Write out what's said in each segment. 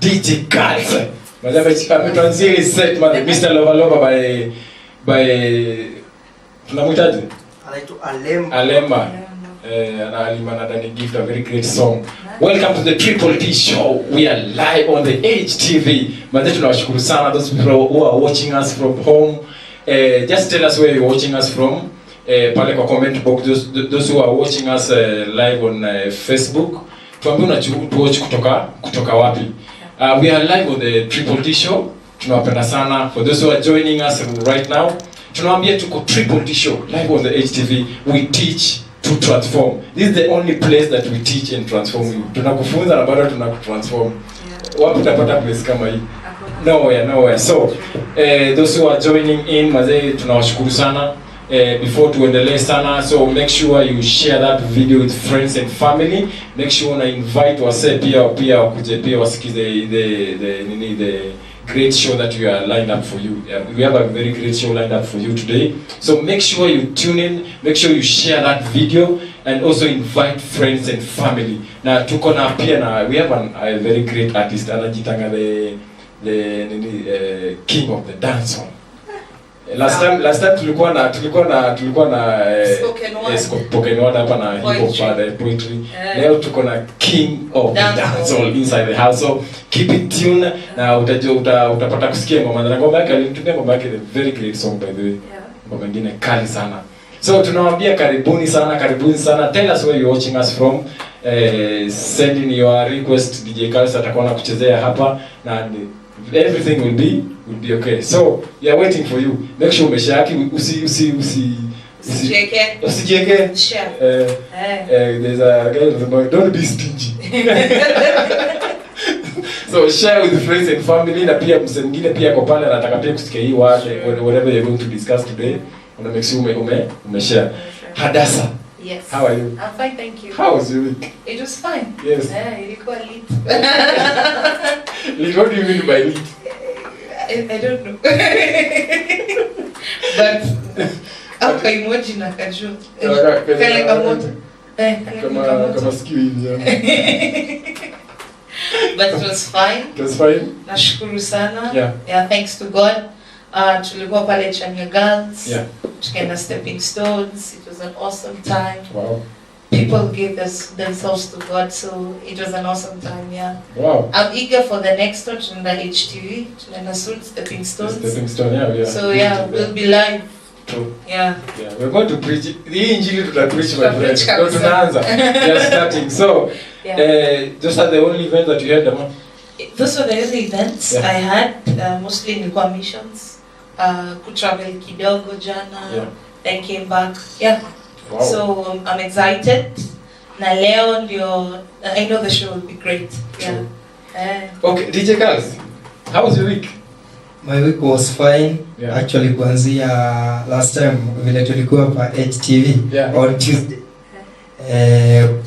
DJ Guys. I'm series set Mr. Lova Lova by tunamwitaje? Anaitwa Alemba. Alemba. Na Alimana dani gift a very great song. Welcome to the Triple T show. We are live on the HTV. Mazetu tunawashukuru sana those people who are watching us from home. Just tell us where you're watching us from. Pale kwa comment box those who are watching us live on Facebook. Tuambie unatuwatch kutoka wapi. We are live on the Triple T show. Tunawapenda sana. For those who are joining us right now, tunawaambia tuko Triple T show live on the HTV. We teach to transform. This is the only place that we teach and transform you. Tunakufunza na bado tunakutransform. Wapi utapata place kama hii? Nowhere. So, those who are joining in, mazee tunawashukuru sana. Before tuendelee sana, so make sure you share that video with friends and family. Make sure una invite wase pia wakuje pia wasikize the great show that we are lined up for you. We have a very great show lined up for you today. So make sure you tune in, make sure you share that video, and also invite friends and family. Na tuko na pia na we have a very great artist anajitanga the king of the dance hall. Last time tulikuwa na spoken word hapa na hip hop poetry. Leo tuko na king of the dance hall inside the house. So keep it tuned na utapata kusikia ngoma yake. Alitumia ngoma yake, a very great song by the way. Ngoma nyingine kali sana. So tunawaambia karibuni sana. Tell us where you're watching us from. Send in your request. DJ Carlos atakuwa anakuchezea hapa na everything will be okay. So we are waiting for you. Make sure umeshare usijeke. Share. There's a guy in the boy, don't be stingy. So share with friends and family, na pia msengine pia kwa pale anataka pia kusikia hii whatever you're going to discuss today. Una make sure umeshare. Hadassah. Yes. How are you? I'm fine, thank you. How was your week? It was fine. Yes. Ilikuwa lit. What do you mean by lit? I don't know. But hapa emoji na kajua. Kale kamoto. Kama sikio hivi. But it was fine. It was fine. Nashukuru sana. Yeah, thanks to God. Tulikuwa pale Chania Girls. Yeah. Tukaenda Stepping Stones. It was an awesome time. Wow. People gave themselves to God, so it was an awesome time, yeah. Wow. I'm eager for the next one, to the HTV, to soon Stepping Stones. Stepping Stone, yeah. So yeah, we'll be live. True. Yeah. We're going to preach. The injili tutapreach, my friend. So tunaanza. We are starting. So, those are the only events that you had, Dama? Those were the only events I had. Mostly nilikuwa missions. Kutravel kidogo jana. Then came back. Yeah. Wow. So I'm excited. Na leo ndio, I know the show will be great. Yeah. Okay, DJ Carlos, how was your week? My week was fine. Yeah. Actually kuanzia last time vile tulikuwa pa HTV on Tuesday.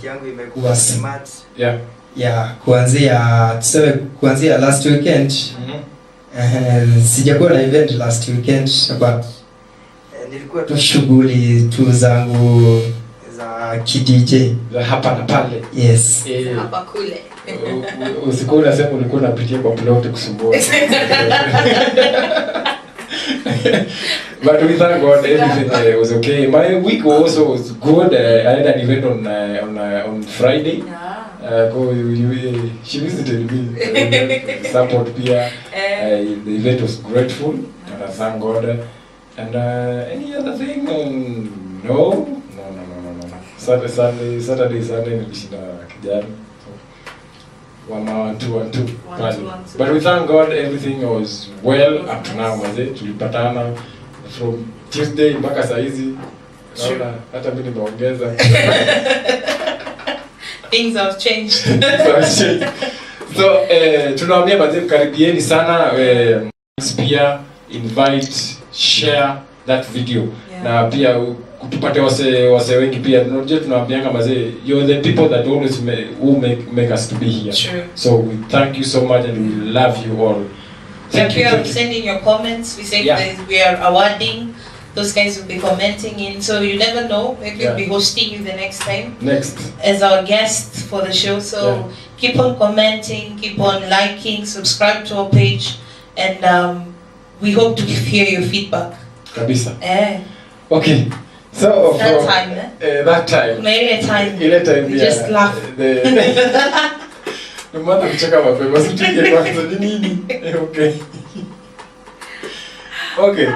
Yangu imekuwa smart. Yeah, kuanzia last weekend. Sijakuwa na event last weekend but nilikuwa tu shughuli tu zangu za KDJ za hapa na pale. Yes. Hapa kule. Usiku unasema ulikuwa unapitia kwa plot kusumbua. But we thank God everything was okay. My week also was good. I had an event on Friday. She visited me. Support Pia. The event was grateful, and I thank God. And any other thing? No. Saturday nilishinda kijana. 1-2. But we thank God everything was well up to now. Tulipatana from Tuesday mpaka saa hizi. Naona hata mimi nimeongeza. Things have changed. So tunawaambia mazee karibieni sana, pia invite, share that video. Na pia kutupate wase wengi pia. Unajua tunawaambianga mazee, you're the people that always make us to be here. True. So we thank you so much and we love you all. Thank you for sending your comments. We say we are awarding those guys will be commenting in. So you never know, maybe we'll be hosting you the next time. As our guest for the show. So keep on commenting, keep on liking, subscribe to our page, and we hope to hear your feedback. Kabisa. Okay. So that time, that time. Maybe time. We just laugh. No matter kucheka mapema, sitike kwanza nini? Okay. Okay.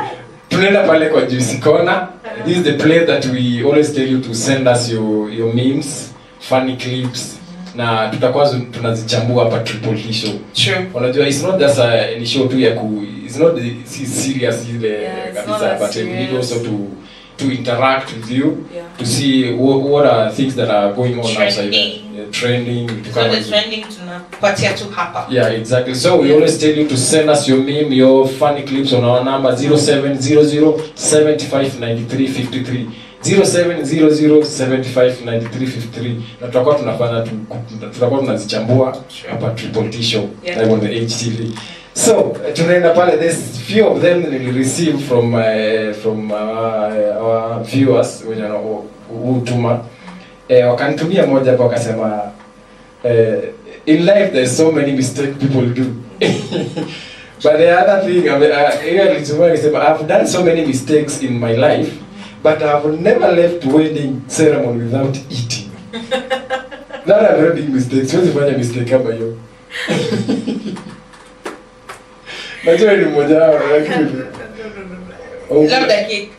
Tunaenda pale kwa Juicy Corner. This is the place that we always tell you to send us your memes, funny clips. Na tutakuwa tunazichambua hapa Triple T show. True. Unajua it's not just any show tu ya it's not serious ile kabisa, but we need also to interact with you, to see what are things that are going on outside there. Trending. So the trending tunapatia tu hapa. Yeah, exactly. So we always tell you to send us your meme, your funny clips on our number 0700759353. 0700759353. Na tutakuwa tunazichambua hapa Triple T show live on the HTV. So tunaenda pale, there's few of them that we receive from our viewers wenye hutuma. Wakanitumia moja hapo wakasema in life there's so many mistakes people do. But the other thing I've done so many mistakes in my life, but I've never left wedding ceremony without eating. Not a very big mistake. Siwezi fanya mistake kama hiyo. Najua ni mmoja wao lakini labda cake.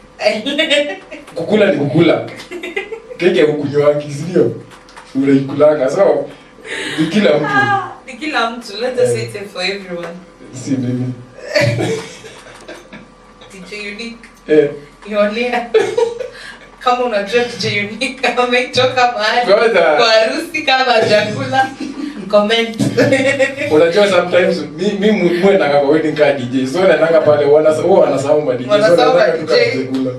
Kukula ni kukula. Keke ya kukunywa sio? Unaikulanga. So ni kila mtu. Ni kila mtu. Let us say it for everyone. Si mimi. DJ Uniq. Yonea. Kama unajua DJ Uniq ametoka mahali kwa harusi kama chakula. Comment. Unajua sometimes mimi mwenda kwa wedding card DJ. So naanga pale wanasahau ma DJ. So nataka tukakula.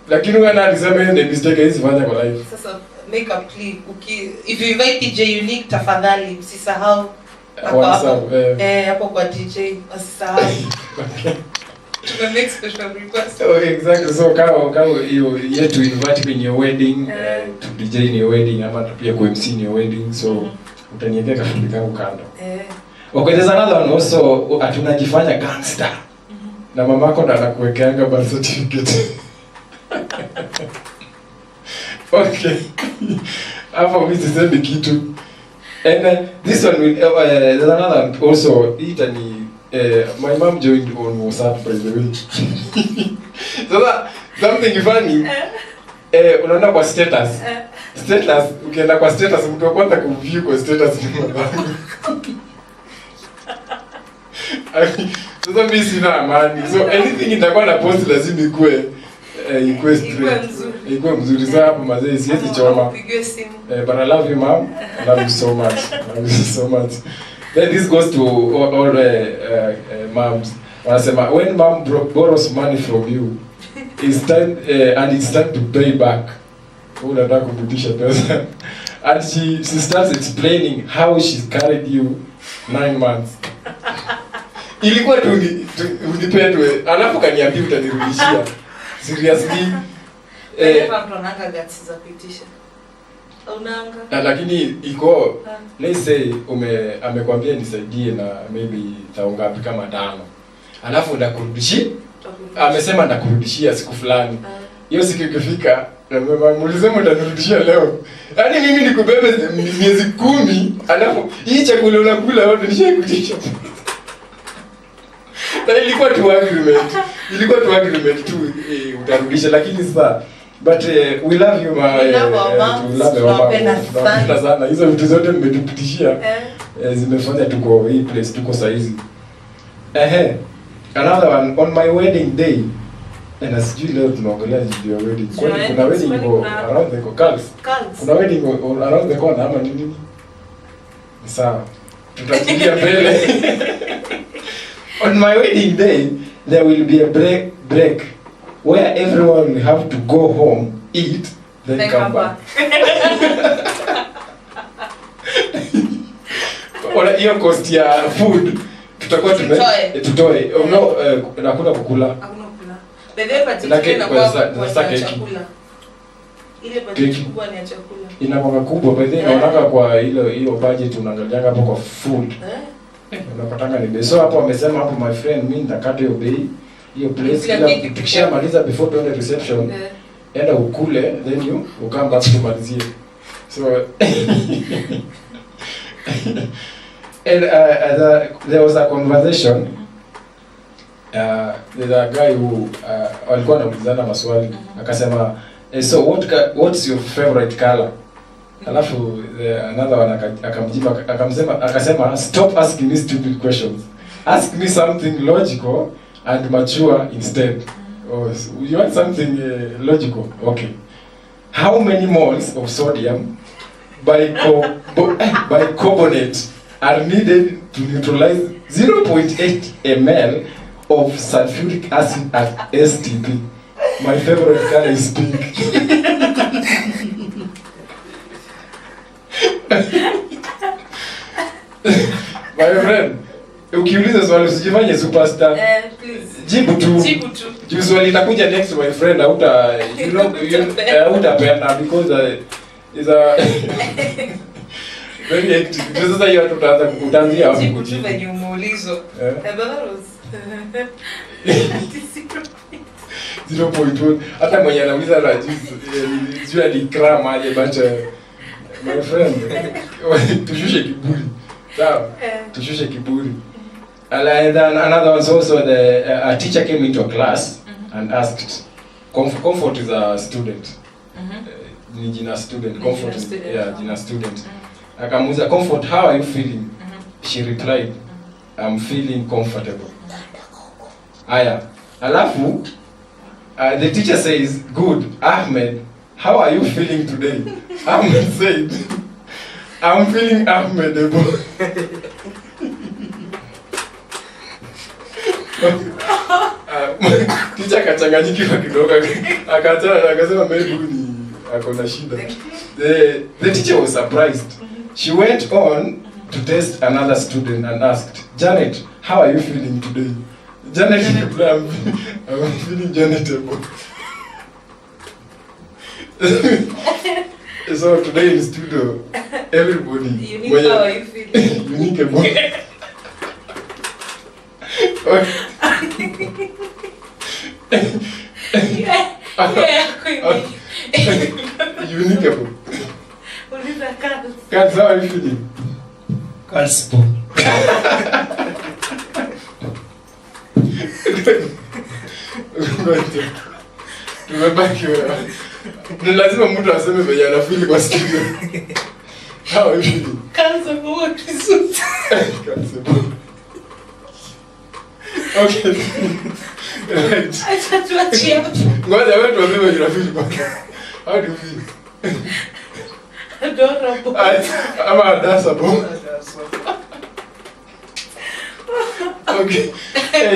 Lakini wewe alisema hiyo ndio mistake hizi fanya kwa life. Sasa make a plea. If you invite DJ Uniq tafadhali msisahau hapo kwa DJ usisahau. To make special request. Oh, exactly. So kama you to invite me in your wedding, to DJ in your wedding, ama pia ku MC in your wedding, so utaniwekea kafundi kangu kando. Okay, there's another one also, atunajifanya gangster. Na mamako ndo anakuwekeanga birth certificate. Okay. Hapo mimi sisemi kitu. And this one will there's another one also, my mom joined on WhatsApp by the way. So that something funny. Unaona kwa status. Status, ukienda kwa status mtu wa kwanza kuview kwa status ni mwanangu. Sasa mimi sina amani. So anything itakuwa na post lazima ikue mzuri sana hapo mazee, siwezi choma. But I love you mom. I love you so much. I love you so much. Then this goes to all moms. Wanasema when mom borrows money from you, it's time and it's time to pay back. Unataka kurudisha pesa. And she starts explaining how she's carried you 9 months. Ilikuwa tu unipendwe, alafu kaniambia utanirudishia. Seriously. Unanga gats za kuitisha. Unanga. Lakini iko let's say amekwambia nisaidie na maybe taongapi kama 5. Alafu ndakurudishia. Amesema ndakurudishia siku fulani. Hiyo siku ikifika, muulize mtanirudishia leo. Yaani mimi nikubebe miezi 10, alafu hii chakula unakula wote nishakurudisha. Na ilikuwa tu agreement tu utarudisha, lakini sasa but we love you ma we love our mom sana. Hizo vitu zote mmetupitishia zimefanya tuko hii place tuko saizi. Another one on my wedding day, na sijui leo tunaongelea juu ya wedding. Kuna wedding around the corner. Kuna wedding around the corner ama nini? Sawa. Tutakimbia mbele. On my wedding day, there will be a break where everyone will have to go home, eat, then come back. Ona hiyo cost ya food tutakuwa tutoe. No, hakuna kukula. Bebe particular na kwa chakula. Ile budget kubwa ni ya chakula. Inakuwa kubwa by the naonanga kwa hiyo budget unaangalia hapo kwa food. Unapatanga ni so hapo wamesema hapo my friend mimi nitakata hiyo bei. Hiyo place kila tukishamaliza before the reception. Enda ukule then you come back to malizie. So and there was a conversation with a guy who alikuwa anaulizana maswali akasema so what's your favorite color? Alafu another one akamjibu akasema stop asking me stupid questions, ask me something logical and mature instead. Oh, you want something logical? Okay. How many moles of sodium bicarbonate are needed to neutralize 0.8 ml of sulfuric acid at STP? My favorite color is pink. My friend, ukiuliza swali usijifanye superstar. Jibu tu. Jibu swali itakuja next my friend hauta utapenda because is a very active. Sasa hiyo utaanzia hapo kujibu. Jibu venye umeulizo. 0.1 hata mwenye anauliza la juu alikram aje bunch my friend tushushe kiburi sawa tushushe kiburi. And then another one also a teacher came into a class and asked comfort is a student ni jina student comfort is jina student akamuuliza comfort how are you feeling? She replied I'm feeling comfortable. Aya alafu the teacher says, good, Ahmed, how are you feeling today? Ahmed said, I'm feeling Ahmedable. Teacher kachanganyikiwa kidogo akasema maybe ni akona shida. The teacher was surprised. She went on to test another student and asked, Janet, how are you feeling today? Janet, I'm feeling Janetable. So today in studio, everybody. Uniq, how are you feeling? Uniqable. Uniqable. Cards, how are you feeling? Cards. Tumebaki wewe. Ni lazima mtu aseme venye anafeel kwa studio. How are you feeling? Kanza kwa kisutu. Kanza. Okay. Right. Acha tuachie hapo. Ngoja wewe tuambie venye unafeel kwa. How do you feel? Adorable. Ama Hadassah bo. Okay.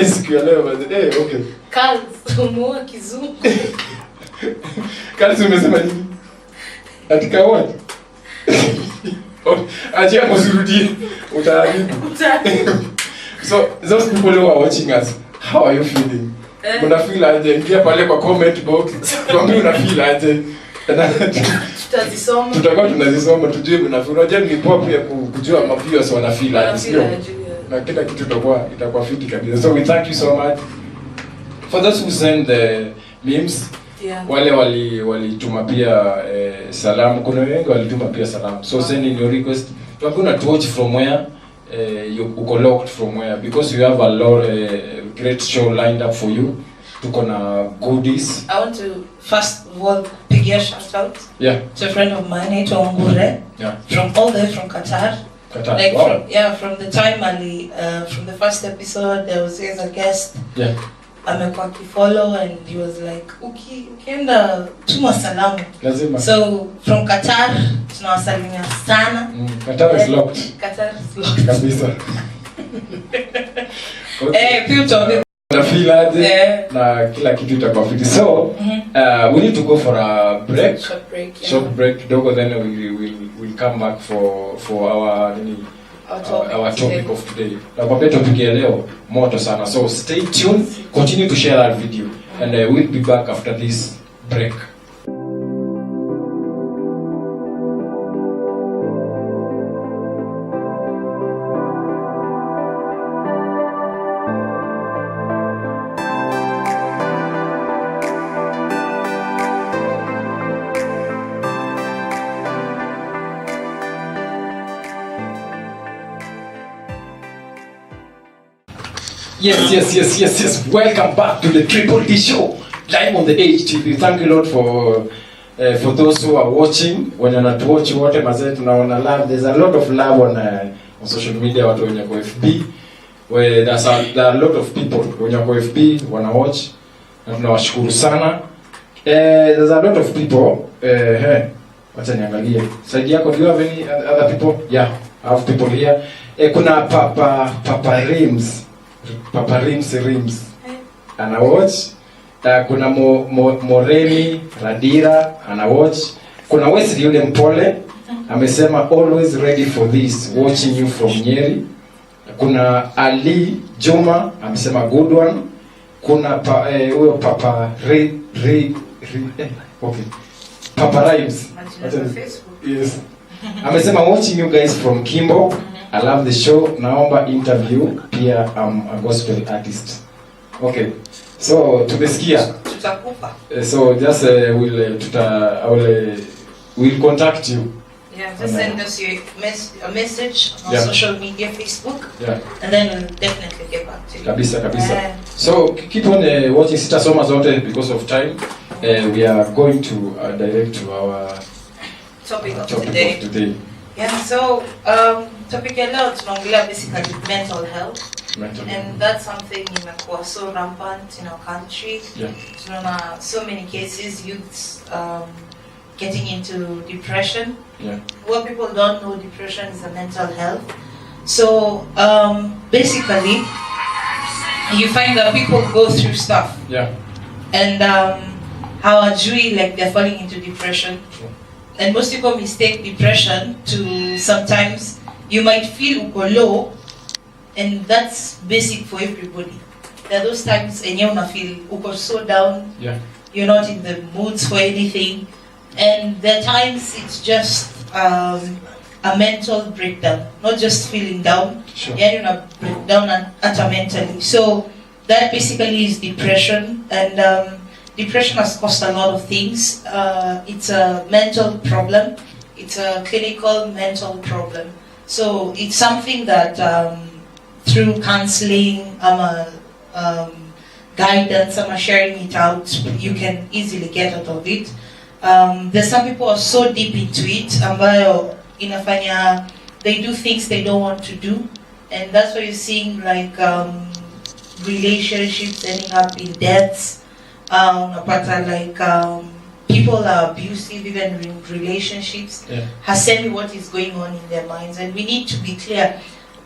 Siku ya leo basi. Okay. Kanza umeoa kizungu. Kanza umesema nini? Atika what? Achia mzurudie. Utaharibu. So those people who are watching us, how are you feeling? Una feel aje? Ingia pale kwa comment box. Tuambie una feel aje. Tutazisoma. Tutakuwa tunazisoma tujue mna feel. Unajua ni poa pia kujua maviewers wana feel aje. Na kila kitu itakuwa fiti kabisa. So we thank you so much for those who send the memes. Yeah. Wale walituma pia salamu. Kuna wengi walituma pia salamu. So send in your request. You are going to watch from where you uko locked from where, because we have a lot great show lined up for you. Tuko na goodies. I want to first of all big shout out. Yeah. To a friend of mine, Eto Ngure. Yeah. From all the way from Qatar. Qatar. Like wow. from the time from the first episode there was as a guest. Yeah. Amekuwa kifollow and he was like ukienda tuma salamu. Lazima. So from Qatar tunawasalimia sana. Qatar is locked. Qatar is locked. Kabisa. People na feel aje na kila kitu itakuwa fiti. So we need to go for a break. Short break kidogo, then we'll come back for our topic of today. Na kwa topic ya leo moto sana. So stay tuned, continue to share our video and we'll be back after this break. Yes. Welcome back to the Triple T Show, live on the HTV. Thank you, Lord, for those who are watching. When you're not watching, what am I saying? Tunaona love. There's a lot of love on social media. Watu wenye kwa FB, where there are a lot of people wenye kwa FB wanna watch, na tunawashukuru sana. There's a lot of people. Wacha niangalie. Side yako, do you have any other people? Yeah, I have people here. Kuna Papa Rims ana watch. Kuna Moremi Radira ana watch. Kuna Wesley yule mpole amesema always ready for this, watching you from Nyeri. Kuna Ali Juma amesema good one. Kuna huyo Papa Papa Rimes. Yes. Amesema watching you guys from Kimbo. I love the show. Naomba interview. Pia I'm a gospel artist. Okay. So tumesikia. Tutakupa. So just we'll contact you. Yeah, just send us a message on social media, Facebook. Yeah. And then we'll definitely get back to you. Kabisa. So keep on watching Sitasoma zote because of time. We are going to direct to our topic of today. Yeah, so topic leo tunaongelea basically mental health. And that's something imekuwa so rampant in our country. Yeah. Tunaona so many cases, youths getting into depression. Yeah. What people don't know, depression is a mental health. So basically, you find that people go through stuff. Yeah. And hawajui, like they're falling into depression. Sure. And most people mistake depression to sometimes you might feel uko low, and that's basic for everybody. There are those times and you feel uko so down. Yeah. You're not in the moods for anything, and there are times it's just a mental breakdown, not just feeling down. Sure. Yeah, you're not breakdown mentally. So that basically is depression, and depression has caused a lot of things. It's a mental problem. It's a clinical mental problem. So it's something that through counseling, guidance, sharing it out, you can easily get out of it. There's some people who are so deep into it, ambayo inafanya they do things they don't want to do, and that's why you're seeing like relationships ending up in deaths. Like people are abusive even in relationships. Yeah. Hasemi what is going on in their minds, and we need to be clear.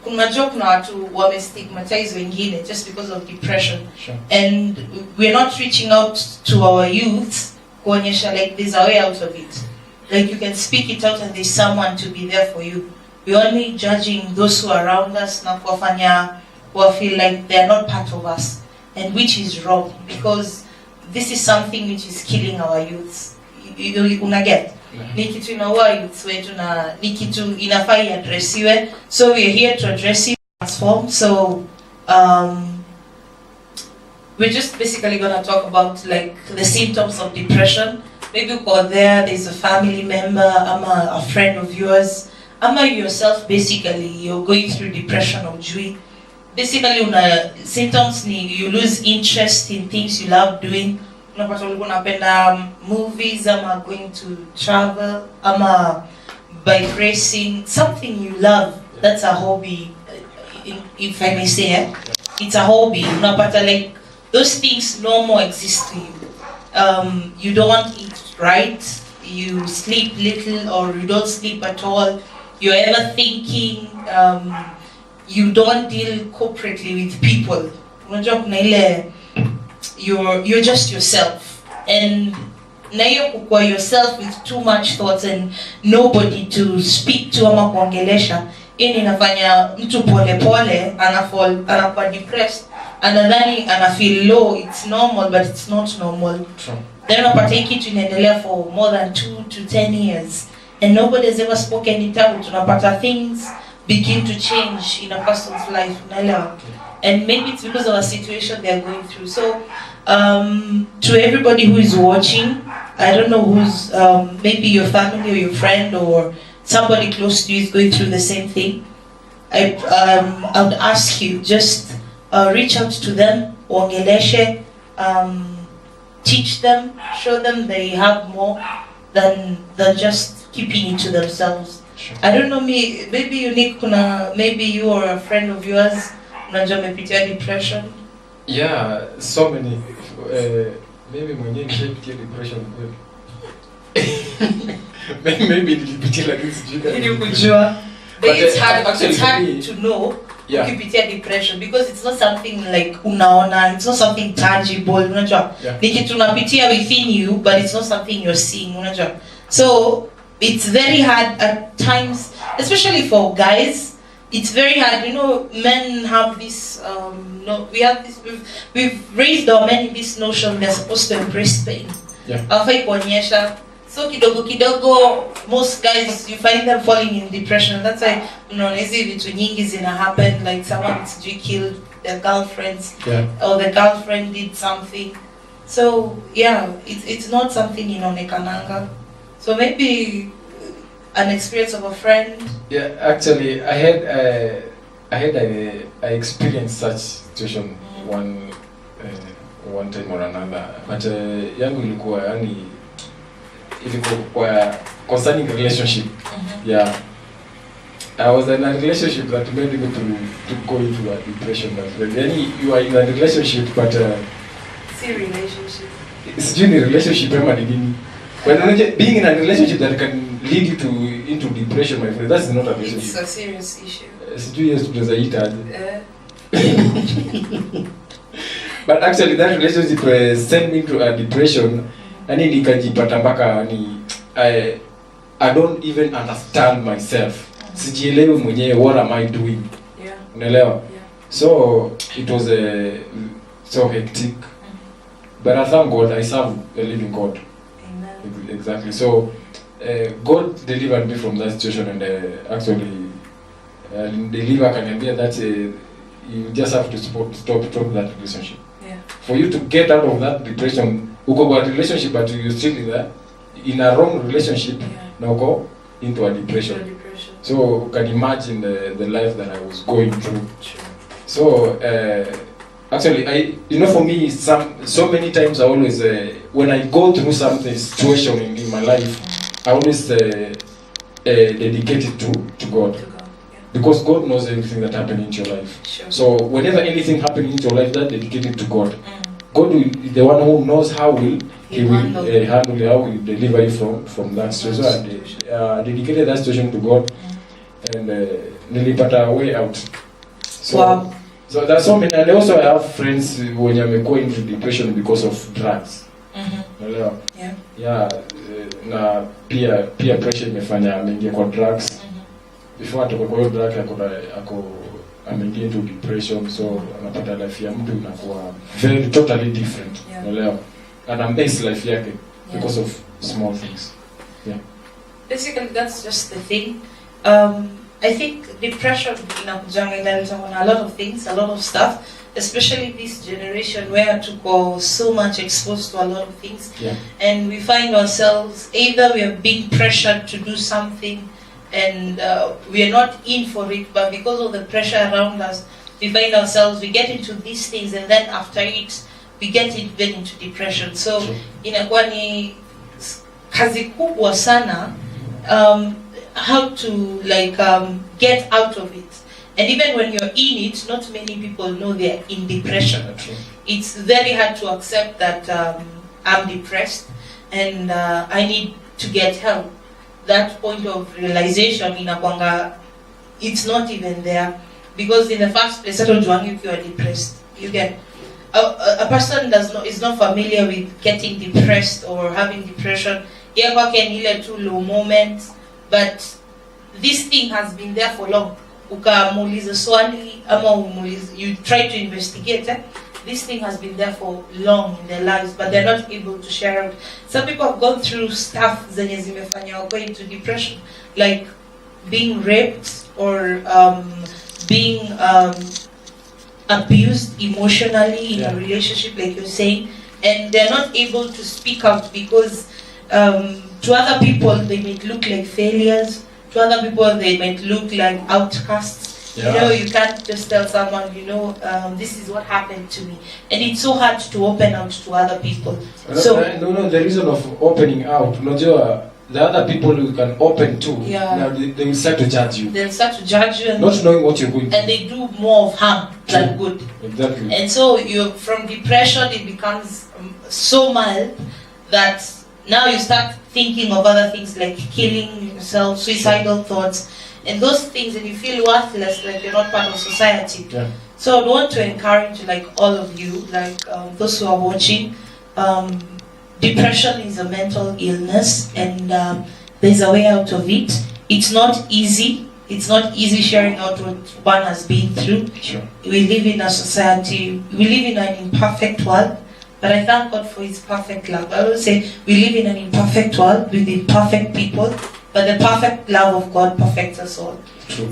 Kuna watu wamestigmatize wengine just because of depression. Sure. And we're not reaching out to our youth kuonyesha like there's a way out of it. Like you can speak it out and there's someone to be there for you. We're only judging those who are around us na kuwafanya who feel like they're not part of us, and which is wrong, because this is something which is killing our youths. Unaget? Ni kitu inaua youths wetu na ni kitu inafaa iadresiwe. So we're here to address it, transform. So we're just basically going to talk about like the symptoms of depression. Maybe you go there's a family member, a friend of yours, yourself basically, you're going through depression or joy. Basically, symptoms ni you lose interest in things you love doing. Unapata ulikuwa unapenda movies, going to travel, bike racing, something you love. That's a hobby, if I may say. It's a hobby. Unapata like those things no more exist to you. You don't eat right. You sleep little, or you don't sleep at all. You're ever thinking. You don't deal corporately with people. You're just yourself, and now you're yourself with too much thoughts and nobody to speak to ama kuongelesha. Inafanya mtu pole pole anakuwa depressed, anadhani ana feel low, it's normal, but it's not normal. True. Then unapata hii kitu inaendelea for more than 2 to 10 years and nobody has ever spoken it out. Unapata things begin to change in a person's life, unaelewa? And maybe it's because of a situation they are going through. So to everybody who is watching, I don't know who's maybe your family or your friend or somebody close to you is going through the same thing. I would ask you, just reach out to them, waongeleshe, teach them, show them they have more than just keeping it to themselves. Sure. I don't know, maybe Uniq, maybe you or a friend of yours unajua umepitia depression. Yeah, so many. Maybe mwenyewe nishapitia depression kweli. Maybe nilipitia lakini sijui. Ili kujua. But it's hard to know. Yeah. Ukipitia depression because it's not something like unaona, it's not something tangible, unajua. Ni kitu unapitia within you, but it's not something you're seeing, unajua. So it's very hard at times, especially for guys. It's very hard, you know. Men have this we've raised our men in this notion they're supposed to embrace pain. Yeah. Afai kuonyesha. So kidogo most guys you find them falling in depression. That's why unaona hizi vitu nyingi zina happen, like someone's killed their girlfriends, or the girlfriend did something. So yeah, it's not something inaonekananga. So maybe an experience of a friend. Yeah, actually, I experienced such situation one time or another. But yangu ilikuwa concerning relationship. Yeah, I was in a relationship that made me to go into a depression. You are in a relationship, but see relationship. It's a relationship, when being in a relationship that can lead you into depression, my friend, that's not a relationship. It's a serious issue. But actually, that relationship sent me to a depression. And nikajipata mpaka I don't even understand myself. Sijielewi mwenyewe, what am I doing? Yeah. Unaelewa? So it was so hectic. But I thank God I serve a living God. Amen. Exactly. So God delivered me from that situation, and actually deliver akaniambia that you just have to stop that relationship. Yeah. For you to get out of that depression, uko kwa relationship but you still in a wrong relationship, na uko into a depression. So you can imagine the life that I was going through. True. So actually, for me, so many times I always when I go through situation in my life, I always dedicate it to God. Because God knows everything that happened in your life. Sure. So whenever anything happens in your life, that dedicate it to God. God will be the one who knows how He will handle, how will deliver you from that situation. So I dedicated that situation to God, and nilipata a way out. So, wow. So there's so many, and also I have friends when I'm going into depression because of drugs. Yeah. Yeah. Na peer pressure imefanya ameingia kwa drugs. Before atoka kwa hiyo drug ako ameingia into depression, so anapata life ya mtu inakuwa very totally different. Unaelewa? And a mess life yake because of small things. Yeah. Basically that's just the thing. I think depression inakujanga on a lot of things, a lot of stuff, especially this generation where tuko so much exposed to a lot of things. Yeah. And we find ourselves either we are being pressured to do something and we are not in for it, but because of the pressure around us, we find ourselves, we get into these things, and then after it, we get even into depression. So, inakuwa ni kazi kubwa sana how to get out of it. And even when you're in it, not many people know they're in depression. It's very hard to accept that I'm depressed and I need to get help. That point of realization inakwanga, it's not even there, because in the first place, if you are depressed, you get a person is not familiar with getting depressed or having depression. Yeah, can ile too low moments, but this thing has been there for long. ukamuuliza swali ama you try to investigate, this thing has been there for long in their lives, but they're not able to share out. Some people have gone through stuff zenye zimefanya wako into depression, like being raped or being abused emotionally in a relationship, like you're saying, and they're not able to speak out because to other people they might look like failures, to other people they might look like outcasts. You know, you can't just tell someone, this is what happened to me, and it's so hard to open out to other people. So no, the reason of opening out, the other people you can open to, now they will start to judge you. They'll start to judge you, not knowing what you're going through. And they do more of harm than good. Exactly. And so from depression, it becomes so mild that now you start thinking of other things like killing yourself, suicidal thoughts, and those things, and you feel worthless, like you're not part of society. So I want to encourage like all of you, like those who are watching, depression is a mental illness, and there's a way out of it. It's not easy. It's not easy sharing out what one has been through. We live in a society, we live in an imperfect world, but I thank God for His perfect love. I will say we live in an imperfect world with imperfect people, but the perfect love of God perfects us all.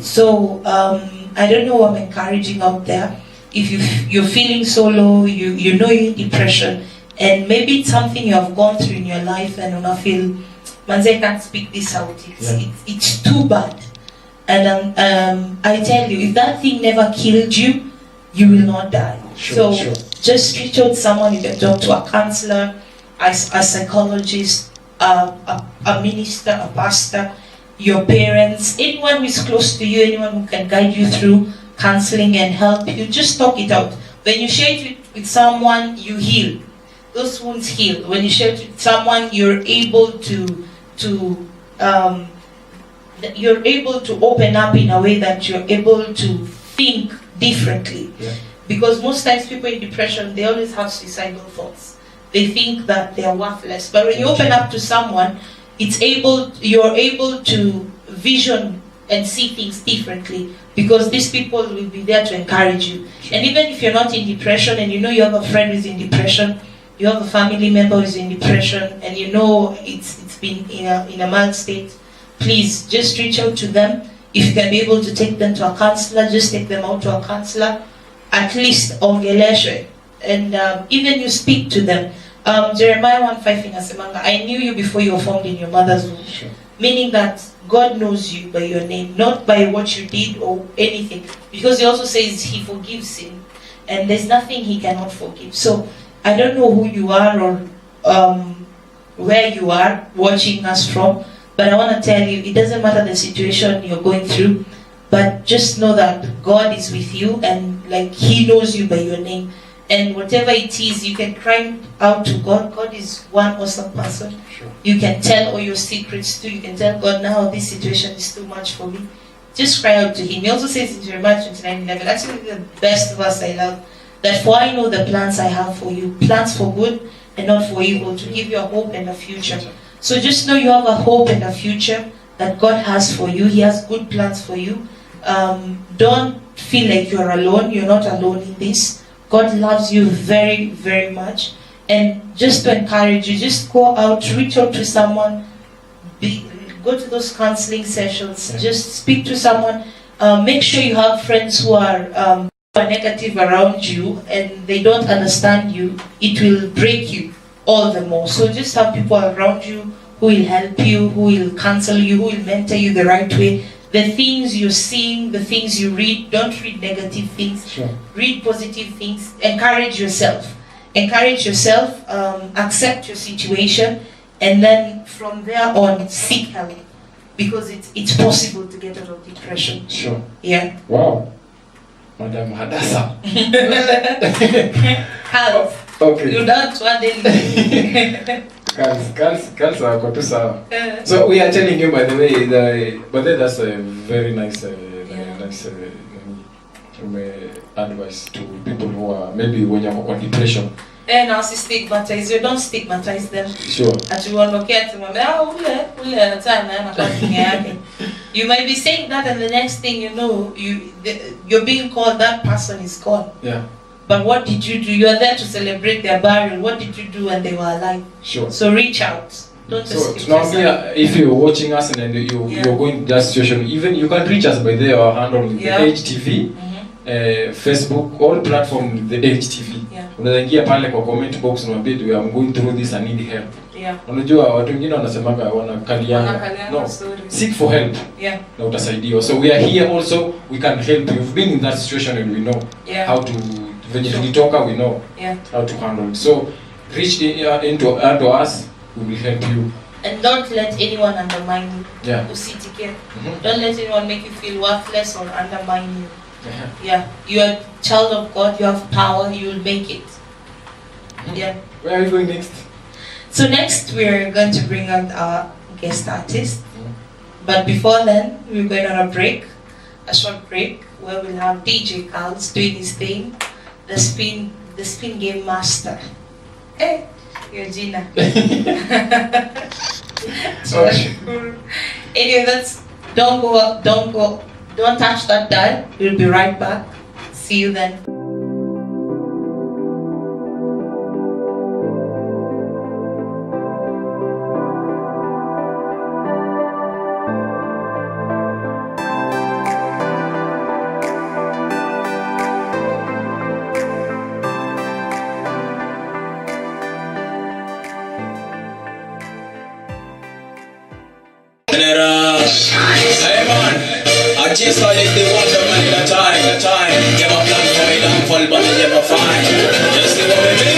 So I don't know what I'm encouraging out there. If you're feeling so low, you know you're in depression, and maybe it's something you have gone through in your life, and you feel, manze, I can't speak this out. It's too bad. And I tell you, if that thing never killed you, you will not die. Just reach out to someone. You can talk to a counselor, a psychologist, a minister, a pastor, your parents, anyone who is close to you, anyone who can guide you through counseling and help you. Just talk it out. When you share it with someone, you heal. Those wounds heal. When you share it with someone, you're able to open up in a way that you're able to think differently. Because most times people in depression, they always have suicidal thoughts. They think that they are worthless. But when you open up to someone, you're able to vision and see things differently, because these people will be there to encourage you. And even if you're not in depression, and you have a friend who's in depression, you have a family member who's in depression, and it's been in a mild state, please just reach out to them. If you can be able to take them to a counselor, just take them out to a counselor. At least ongeleshe, and even you speak to them. Jeremiah 1:5 inasemanga, I knew you before you were formed in your mother's womb. Meaning that God knows you by your name, not by what you did or anything. Because He also says He forgives sin, and there's nothing He cannot forgive. So I don't know who you are or where you are watching us from, but I want to tell you, it doesn't matter the situation you're going through, but just know that God is with you, and like He knows you by your name. And whatever it is, you can cry out to God. God is one awesome person. You can tell all your secrets to. You can tell God, now this situation is too much for me. Just cry out to Him. He also says in Jeremiah 29:11, actually the best verse I love, that for I know the plans I have for you, plans for good and not for evil, to give you a hope and a future. So just know you have a hope and a future that God has for you. He has good plans for you. Don't feel like you're alone. You're not alone in this. God loves you very, very much. And just to encourage you, just go out, reach out to someone, go to those counseling sessions, just speak to someone. Make sure you have friends who are negative around you and they don't understand you. It will break you all the more. So just have people around you who will help you, who will counsel you, who will mentor you the right way. The things you're seeing, the things you read, don't read negative things. Read positive things. Encourage yourself. Encourage yourself, accept your situation, and then from there on, seek help. Because it's possible to get out of depression. Yeah. Wow. Madam Hadassah. Health. Okay. You don't want anything. Girls are got to sawa. So we are telling you, by the way, but that's a very nice, advice to people who are maybe when you're on depression. And also stigmatize you. Don't stigmatize them. Sure. At you want to get to You might be saying that, and the next thing you know, you're being called, that person is gone. Yeah. But what did you do? You are there to celebrate their burial. What did you do when they were alive? Sure. So reach out. Don't just if you're watching us and then you're going to that situation, even you can reach us by there or handle the HTV, Facebook, all platform the HTV. Unaingia pale kwa comment box na mbidi we are going through this, I need help. Unajua watu wengine wanasemaga wanakaliana. No. Seek for help. Na utasaidiwa. So we are here also, we can help you. You've been in that situation and we know how to, when you talk, we know how to handle it. So reach into us, we will help you. And don't let anyone undermine you. Yeah. Don't let anyone make you feel worthless or undermine you. You are a child of God, you have power, you will make it. Where are we going next? So next we're going to bring out our guest artist. But before then, we're going on a break, a short break, where we'll have DJ Carls doing his thing, the spin game master. Hey, you're Gina. Anyway, don't touch that dial. We'll be right back. See you then. Hey man, I just like the wonder man the time. Give a plan for me downfall, but I never find. Just the way me.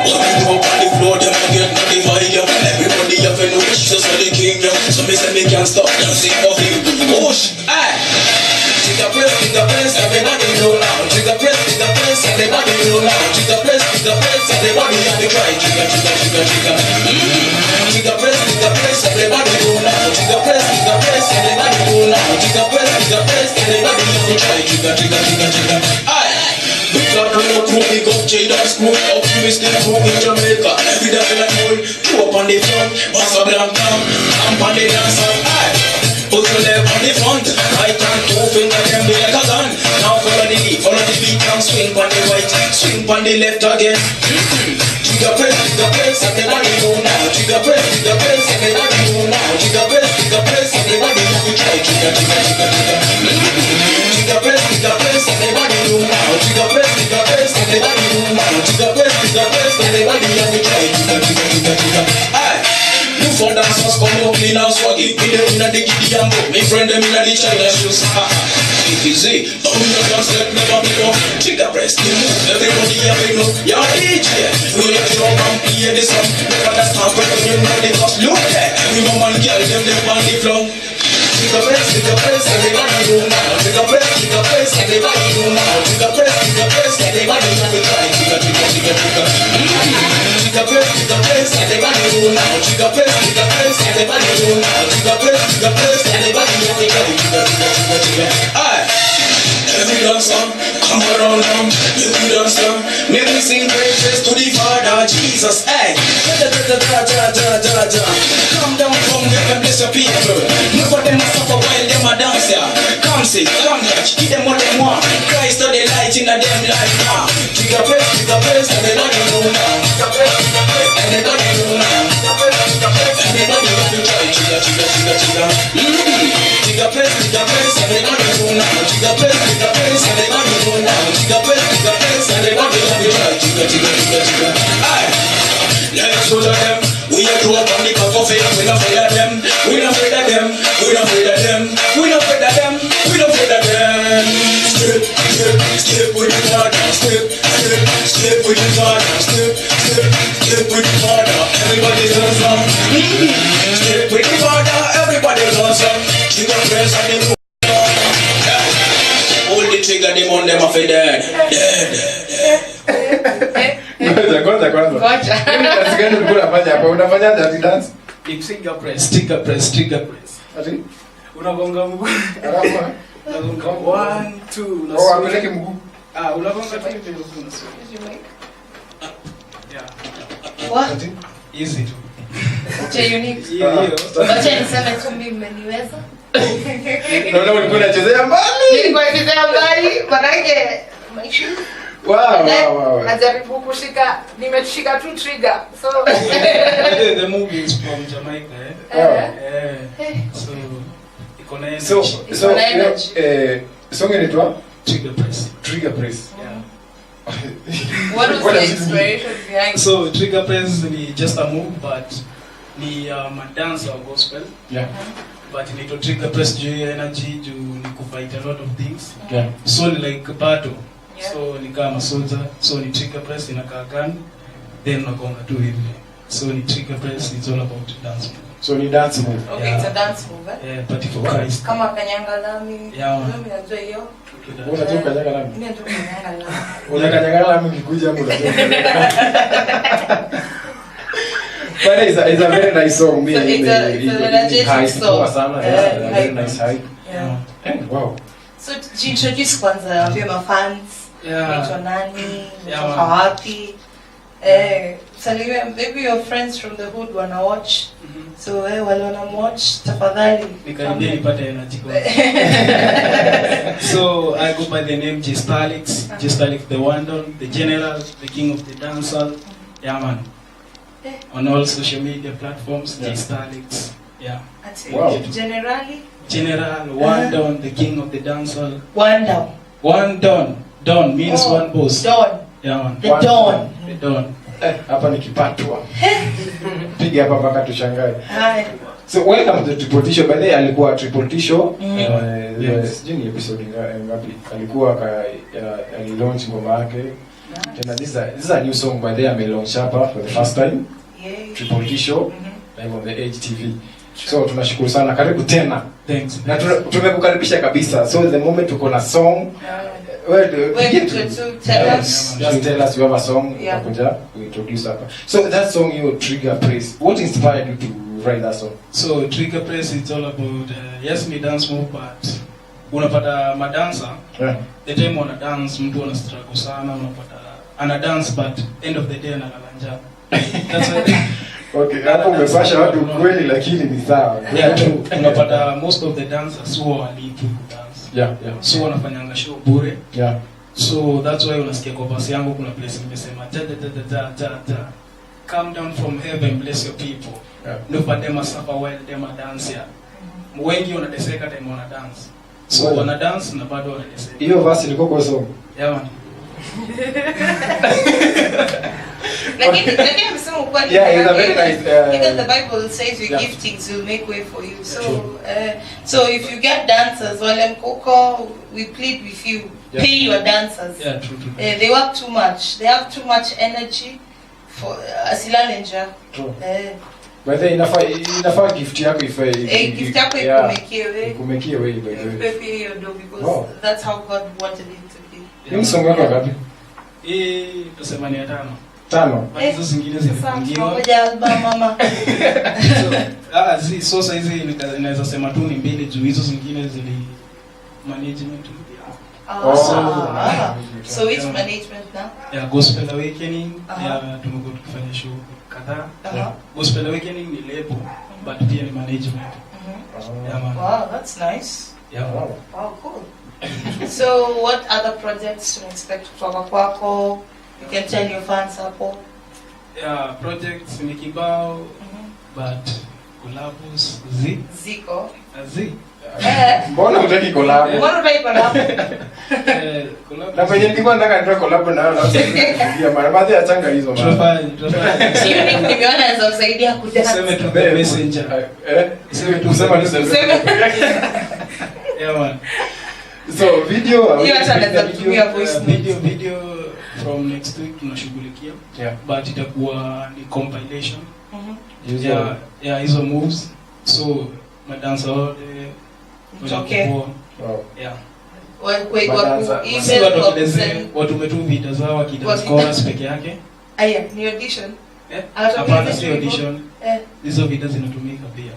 Walking up on the floor, them I get money by you. Everybody have to know Jesus for the king. So me say me can't stop dancing for him. Push, hey. Take a press, everybody know now. Take a press, everybody know now. Take a press, everybody have to try. Take a press, everybody know now. Take a press, everybody know now. Take a press, everybody have to try. Take a. Aye. Big up on the crew, big up J-Dance crew, optimistic crew in Jamaica. Every day I know, two up on the front, boss a blank down, I'm on the dance hall. Aye. Put your leg on the front, right hand, two finger, them be like a gun. Now follow the beat and swing on the right, swing on the left again. Trigger press, everybody know now. Trigger press, everybody know now. Trigger press, everybody have to try. Trigger press, everybody know now. Trigger press, everybody know now. Trigger press, everybody have to try. Trigger. Aye. You for dancers come up clean and swaggy. Me them inna the giddy and go. Me friend them inna the China shoes. If you see, but we no dance like never before. Trigger press, the move, everybody have to know. You're DJ, we a drum and play the song. Never that stop when you know the cost. Look there, we no man girl them on the floor. Trigger press, everybody know now. Trigger press, everybody know now. Trigger press, everybody have to try. Trigger. Trigger press, everybody know now. Trigger press, everybody know now. Trigger press, everybody have to try. Trigger. Aye. Every dancer, come around now. Every dancer, make me sing praises to the Father Jesus. Hey, come down from there and bless your people. Look at them suffer while them a dance here. Come sit, come touch, give them what they want. Christ are the light in a them life now. Trigger press, everybody know now. Everybody know now. Everybody have to try. Trigger. Trigger press, everybody know now. Trigger press, everybody know now. Trigger press, everybody have to try. Trigger. Aye. Let's go to them. We are grow up on the cover of it. We not afraid of them. We not afraid of them. We not afraid of them. We not afraid of them. We not afraid of them. Step with the Father. Step with the Father. Step with the Father. Everybody dance now. Step with the Father. Everybody dance now. Trigger press and them. Hold the trigger. Them on them off it dead. Ngoja. Dance gani ulikuwa unafanya hapa? Unafanyaje ati dance? Trigger press. Ati Unagonga mguu. alafu Unagonga 1 2 oh apeleke mguu. Unagonga tu hivi ndio unasema. Yeah. What? Ati Easy tu. Je Uniq. Hiyo. Wacha niseme tu mimi mmeniweza. Naona ulikuwa unachezea mbali. Nilikuwa nachezea mbali, manake maisha. Wow. Najaribu kushika, nimeshika tu trigger. So The movie is from Jamaica, So iko na energy. So song inaitwa Trigger Press. What was the inspiration behind? So Trigger Press ni just a move, but ni dance or gospel. Yeah. But inaitwa Trigger Press juu ya energy, juu ni kufight a lot of things. Yeah. So ni like battle. Yeah. So ni kama soldier. So ni Trigger Press inakaa gun, then unagonga tu hivi. So ni Trigger Press, it's all about dance move. So ni dance move. Okay, it's a dance move. Yeah, party for Christ. Kama kanyanga lami. Yeah. Mimi najua hiyo. Unajua kanyaga lami. Mimi najua kanyanga lami. Unakanyaga lami kikuja hapo unajua. But it's a very nice song. It's a energetic song. Very nice high. Yeah. Wow. So introduce kwanza ambie mafans. Naitwa nani? Kutoka wapi? Salimia, maybe your friends from the hood wanna watch. So wale wana watch tafadhali. Nikaribia nipate energy kwa. So I go by the name Gestalix the Wonder, the General, the King of the Dancehall. Yeah man. On all social media platforms, Gestalix. Yeah. Wow. General Wonder, the King of the Dancehall. One down. Don means one boss. Don. Yeah man. The Don. The Don. Hapa nikipatwa. Piga hapa mpaka tushangae. Hi. So welcome to the Triple T Show. By the way, alikuwa Triple T Show. Sijui ni episode ngapi. Alikuwa alilaunch ngoma yake. Tena this is a new song by the way, amelaunch hapa for the first time. Triple T Show live on the HTV. So tunashukuru sana, karibu tena. Thanks. Na tumekukaribisha kabisa. So the moment tuko na song, tell us. Just tell us you have a song. Nakuja we introduce hapa. So that song you Trigger Press. What inspired you to write that song? So Trigger Press, it's all about yes me dance move, but unapata madancer. The time wana dance mtu ana struggle sana, unapata ana dance but end of the day analala njaa. That's why Okay, hapo umepasha watu kweli lakini ni sawa. Yeah, true. Unapata most of the dancers who are lead to dance. Yeah. So wanafanyanga show bure. Yeah. So that's why unasikia kwa verse yangu kuna place nimesema ta. Come down from heaven, bless your people. Yeah. No for them suffer while them dance here. Wengi wanateseka time wana dance. So wana dance na bado wanateseka. Hiyo verse ilikuwa kwa song. Yeah man. Lakini msemo ukweli. Yeah, it's a very nice. Even the Bible says your giftings will make way for you. So if you get dancers, wale mkoko, we plead with you. Yeah. Pay your dancers. Yeah, true. They work too much. They have too much energy for asilalenja. True. But then inafaa gift yako ife. Gift yako ikumekie wewe by the way. Because that's how God wanted it to be. Ni song yako ngapi? Tusema ni 5. 5. Hizo zingine zilifungiwa. Moja mama. So sasa hizi inaweza sema tu ni 2 juu hizo zingine zili management. So which management now? Yeah, Gospel Awakening. Yeah, tumekuwa tukifanya show kadhaa. Gospel Awakening ni label, but pia ni management. Yeah, man. Wow, that's nice. Yeah. Wow, cool. So what other projects to expect kutoka kwako? You can tell your fans hapo. Yeah, projects ni kibao, but collabs Ziko. Mbona hutaki collab? Mbona hutaki collab? Na penye nilikuwa nataka nitoe collab na wewe na mara baadhi ya changa hizo mara. Uniq nimeona anaweza kusaidia kudance. Sema tu the messenger. Sema tu. Yeah man. So video video from next week tunashughulikia. Yeah. But itakuwa ni compilation. Yeah, hizo moves. So madansa wote okay. Wow. Yeah. Watu wetu vita zao wakidance chorus peke yake. Aya, ni audition. Hapana, si audition. Hizo vita zinatumika pia.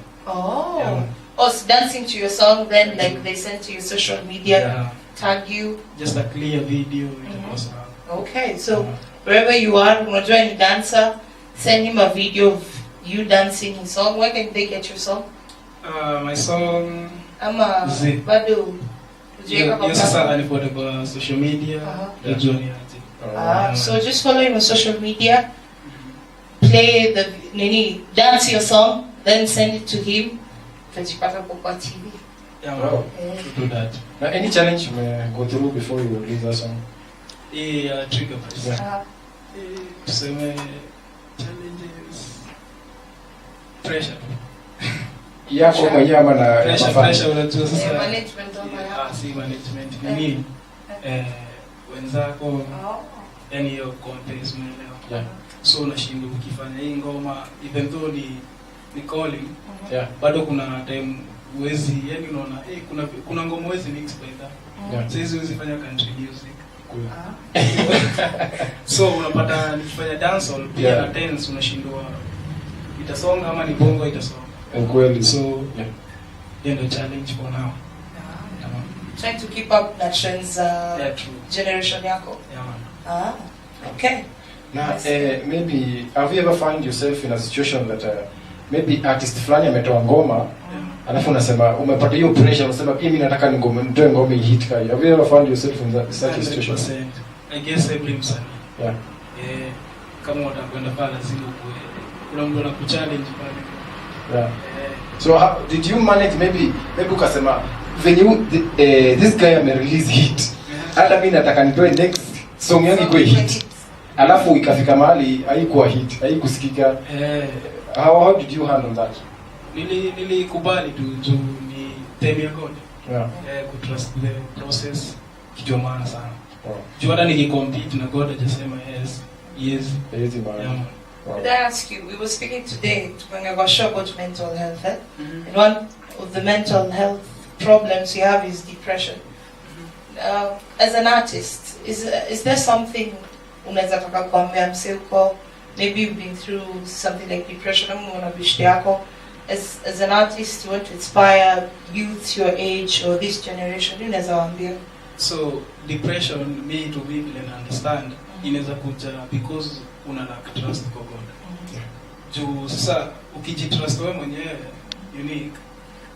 Dancing to your song, then like they send to your social media, tag you. Just a clear video. Okay, so wherever you are, unajua ni dancer, send him a video of you dancing song. Where can they get your song? My song. Ama bado. Yes, sir. For social media. So just follow him on social media. Play the dance your song, then send it to him. TV. Yeah, wow. Do that. Now, any challenge you may go through before you release that song? Trigger first. So my challenges, pressure. Yeah, for my pressure. Unajua sasa. Management Si management. Nini? Wenzako. Yani hiyo contest umeelewa. Yeah. So unashinda ukifanya hii ngoma even though ni calling. Yeah. Bado kuna time uwezi, yani unaona kuna ngoma uwezi mix by that. Yeah. Sasa uwezi fanya country music. So unapata nikifanya dancehall pia na dance unashindwa itasonga ama ni bongo itasonga. Ukweli. So ndio challenge for now. Trying to keep up that trends generation yako. Okay. Now, maybe have you ever found yourself in a situation that maybe artist fulani ametoa ngoma alafu unasema umepata hiyo pressure unasema mimi nataka nitoe ngoma hit kai. Have you ever found yourself in that such a situation? I guess every msanii. Yeah. Kama utakwenda pale lazima kuna mtu anakuchallenge pale. Yeah. So how did you manage maybe ukasema when this guy ame release hit hata mimi nataka nitoe next song yangu ikuwe hit. Alafu ikafika mahali haikuwa hit, haikusikika. How did you handle that? Nilikubali tu ni time ya God. Yeah. Kutrust the process kitu maana sana. Juu hata nikicompete na God ajasema yes man. Did I ask you, we were speaking today when I got show about mental health. And one of the mental health problems you have is depression. As an artist, is there something unaweza taka kuambia msee uko maybe you've been through something like depression ama unabishti yako as an artist you want to inspire youth your age or this generation unaweza waambia? So depression me to be able to understand inaweza kuja because una lack trust kwa God. Juu sasa ukijitrust wewe mwenyewe Uniq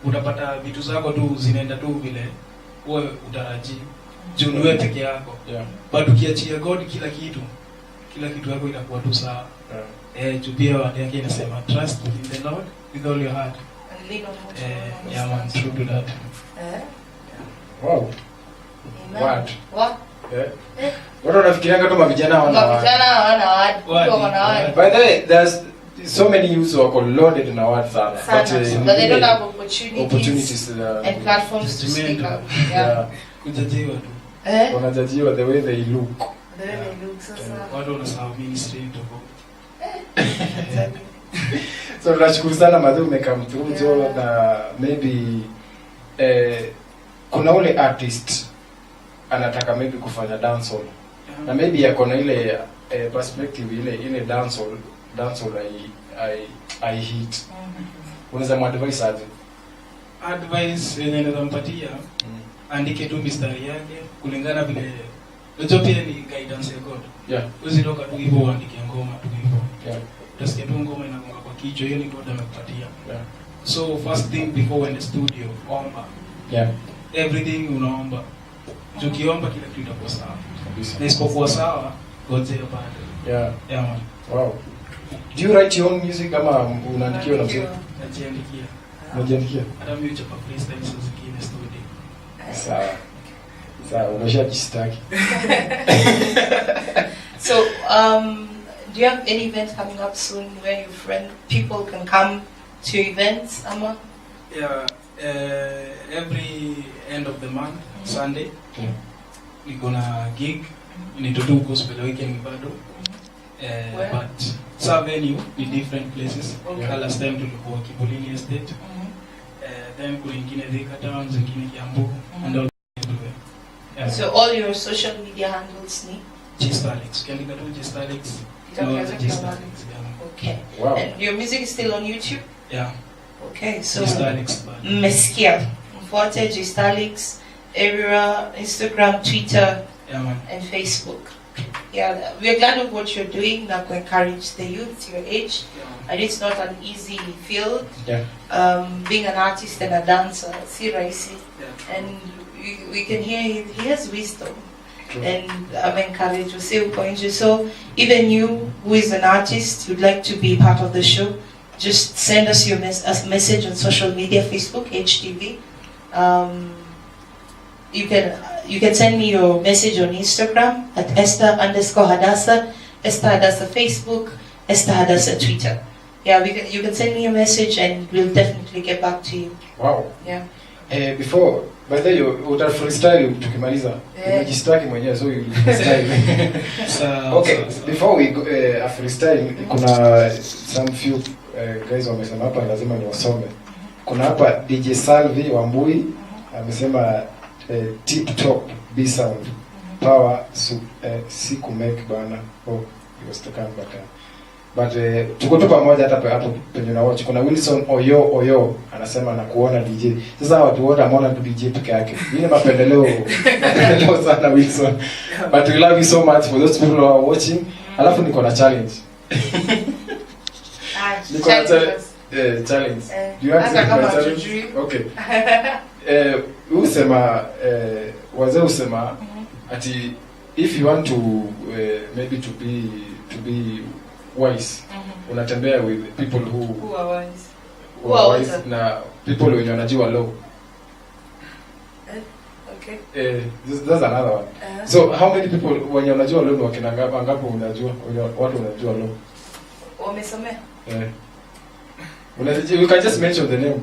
utapata vitu zako tu zinaenda tu vile wewe utarajii. Juu ni wewe peke yako. But ukiachia God kila kitu yako itakuwa tu sawa. Juu pia watu yake inasema trust in the Lord with all your heart. And lean on man, true to that. Wow. What? What unafikiria kama vijana wana word. By the way, there's so many youths who are loaded in our sana. But they don't have opportunities and platforms to speak up. Kujajiwa tu. Wanajajiwa the way they look. Sasa. Watu wanasahau ministry tofauti. So tunashukuru sana madhu umekam through jo na maybe kuna ule artist anataka maybe kufanya dancehall. Na maybe yako na ile perspective ile dancehall I hit. Unaweza muadvise aje? Advice yenye ninampatia andike tu mistari yake kulingana vile unajua pia ni guidance ya God. Usitoka tu hivyo uandike ngoma tu hivyo. Utasikia tu ngoma inagonga kwa kichwa, hiyo ni God amekupatia. So first thing before when the studio omba. Everything unaomba. Ukiomba kila kitu itakuwa sawa. Na isipokuwa sawa, God zero bado. Man. Wow. Do you write your own music ama unaandikiwa na mzee? Najiandikia. Unajiandikia? Hata mimi uchapa freestyle zingine studio. Sawa, umeshajistaki. So, do you have any event coming up soon where people can come to events, Ama? Every end of the month, Sunday, we're gonna gig. We need to do gospel weekend bado. But some venue in different places. Last time tulikuwa Kibolini Estate. Then kuna ingine Thika Town, zingine Kiambu, and all everywhere. So all your social media handles ni? G-Starlix. Can you go to G-Starlix? Okay. Wow. And your music is still on YouTube? Yeah. Okay, so G-Starlix. Meskia, Mfuate, G-Starlix, everywhere, Instagram, Twitter, and Facebook. Yeah, we're glad of what you're doing now to encourage the youth your age. And it's not an easy field. Yeah. Being an artist and a dancer, see Raisi. And we can hear he has wisdom. True. And I'm encouraged to say so even you who is an artist, you'd like to be part of the show, just send us your message on social media, Facebook, HTV. You can send me your message on Instagram at Esther_Hadassah, Esther Hadassah Facebook, Esther Hadassah Twitter. Yeah, you can send me a message and we'll definitely get back to you. Wow. Yeah. Before, by the way, uta freestyle tukimaliza. Umejistaki mwenyewe so you freestyle. Okay, before we go freestyle, kuna some few guys wamesema hapa lazima niwasome. Kuna hapa DJ Salvi wa Mbui amesema tip top B sound power si ku make bana. Oh, you was to come back. But tuko tu pamoja hata hapo penye na watch. Kuna Wilson Oyo anasema na kuona DJ. Sasa watu wote ameona tu DJ peke yake. Hii ni mapendeleo sana Wilson. But we love you so much for those people who are watching. Alafu niko na challenge. Niko na challenge. Do you want to challenge? Okay. Usema wazee usema ati if you want to maybe to be wise, unatembea with people who are wise. Who are wise na people wenye wanajua law. Okay. That's another one. So how many people wenye wanajua law wakina ngapi unajua watu wanajua law? Wamesomea? You can just mention the name.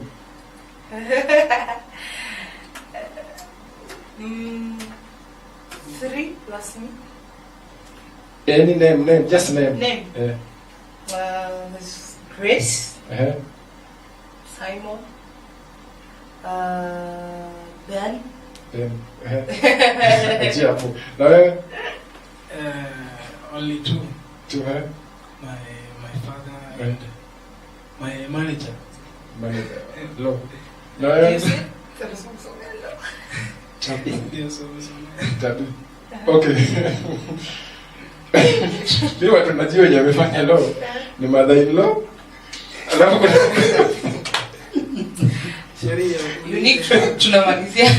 3 plus me. Any name, just name. Name. There's Grace. Simon. Ben. Only two. To her. My father and my manager. Low. Tabi. Okay. Ni watu najua wenye wamefanya law. Ni mother-in-law. Alafu kuna Uniq tunamalizia.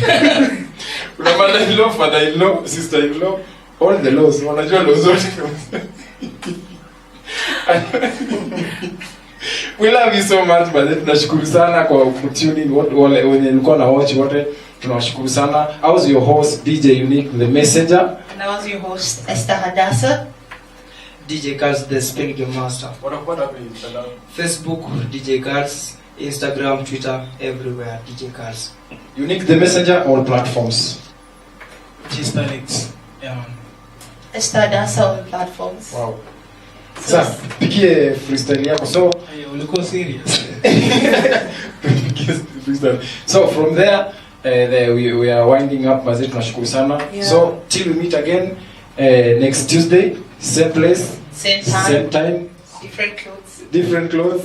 Kuna mother-in-law, father-in-law, sister-in-law, all the laws. Wanajua laws zote. We love you so much, but tunashukuru sana kwa kutuning wale wenye walikuwa na watch wote. Tunashukuru sana. I was your host DJ Uniq the Messenger. And I was your host Esther Hadassah. DJ Cards the Spin Game Master. What happened? Facebook DJ Cards, Instagram, Twitter, everywhere DJ Cards. Uniq the Messenger all platforms. Alex. Yeah. Esther Hadassah all platforms. Wow. Sasa pigie freestyle yako so ulikuwa serious. Freestyle. So from there we are winding up mazee tunashukuru sana. So till we meet again next Tuesday, same place, same time, different clothes.